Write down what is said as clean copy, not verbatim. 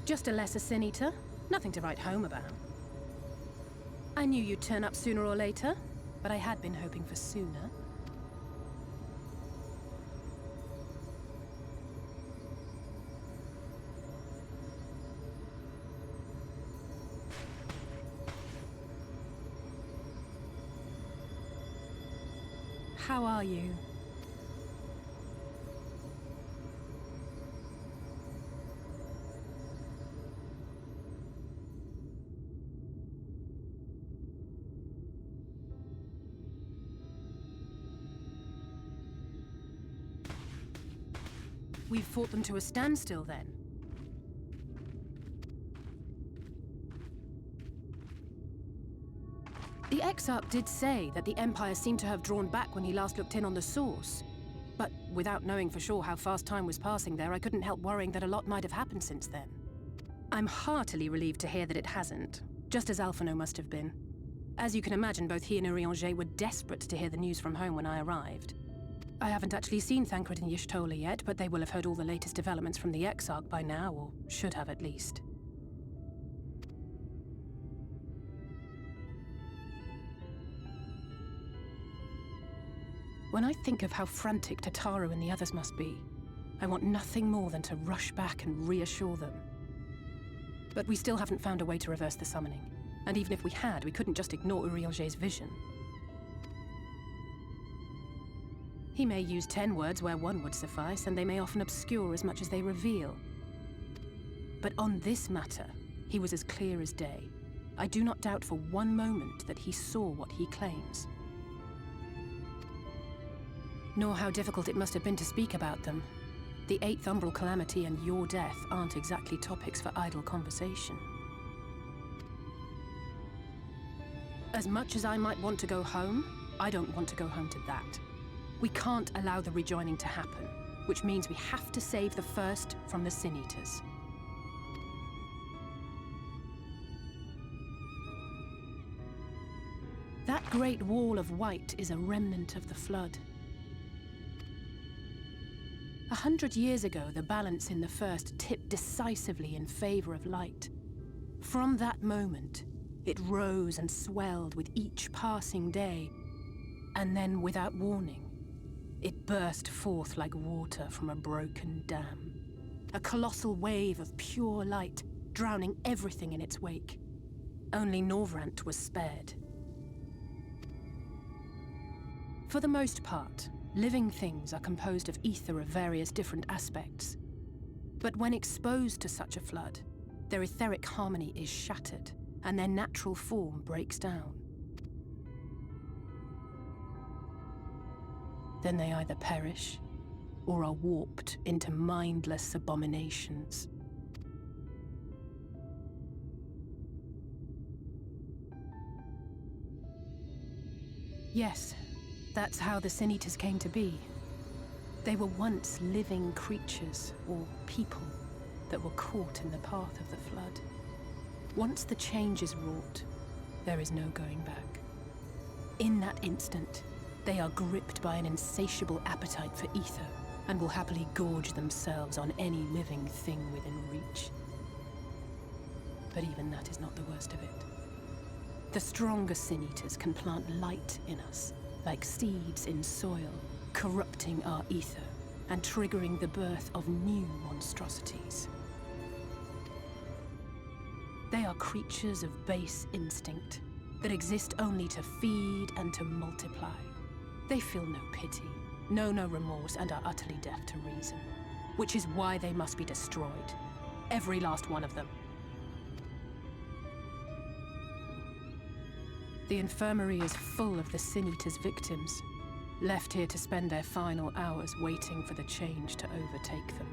Just a lesser sin eater. Nothing to write home about. I knew you'd turn up sooner or later, but I had been hoping for sooner. How are you? We've fought them to a standstill, then. The Exarch did say that the Empire seemed to have drawn back when he last looked in on the source. But without knowing for sure how fast time was passing there, I couldn't help worrying that a lot might have happened since then. I'm heartily relieved to hear that it hasn't, just as Alphonse must have been. As you can imagine, both he and Urianger were desperate to hear the news from home when I arrived. I haven't actually seen Thancred and Y'shtola yet, but they will have heard all the latest developments from the Exarch by now, or should have at least. When I think of how frantic Tataru and the others must be, I want nothing more than to rush back and reassure them. But we still haven't found a way to reverse the summoning, and even if we had, we couldn't just ignore Urianger's vision. He may use 10 words where one would suffice, and they may often obscure as much as they reveal. But on this matter, he was as clear as day. I do not doubt for one moment that he saw what he claims. Nor how difficult it must have been to speak about them. The 8th Umbral Calamity and your death aren't exactly topics for idle conversation. As much as I might want to go home, I don't want to go home to that. We can't allow the rejoining to happen, which means we have to save the first from the Sin Eaters. That great wall of white is a remnant of the Flood. 100 years ago, the balance in the first tipped decisively in favor of light. From that moment, it rose and swelled with each passing day, and then, without warning, it burst forth like water from a broken dam. A colossal wave of pure light, drowning everything in its wake. Only Norvrant was spared. For the most part, living things are composed of ether of various different aspects. But when exposed to such a flood, their etheric harmony is shattered, and their natural form breaks down. Then they either perish, or are warped into mindless abominations. Yes, that's how the Sin Eaters came to be. They were once living creatures, or people, that were caught in the path of the Flood. Once the change is wrought, there is no going back. In that instant, they are gripped by an insatiable appetite for ether, and will happily gorge themselves on any living thing within reach. But even that is not the worst of it. The stronger Sin Eaters can plant light in us, like seeds in soil, corrupting our ether, and triggering the birth of new monstrosities. They are creatures of base instinct, that exist only to feed and to multiply. They feel no pity, know no remorse, and are utterly deaf to reason. Which is why they must be destroyed. Every last one of them. The infirmary is full of the Sin Eaters' victims, left here to spend their final hours waiting for the change to overtake them.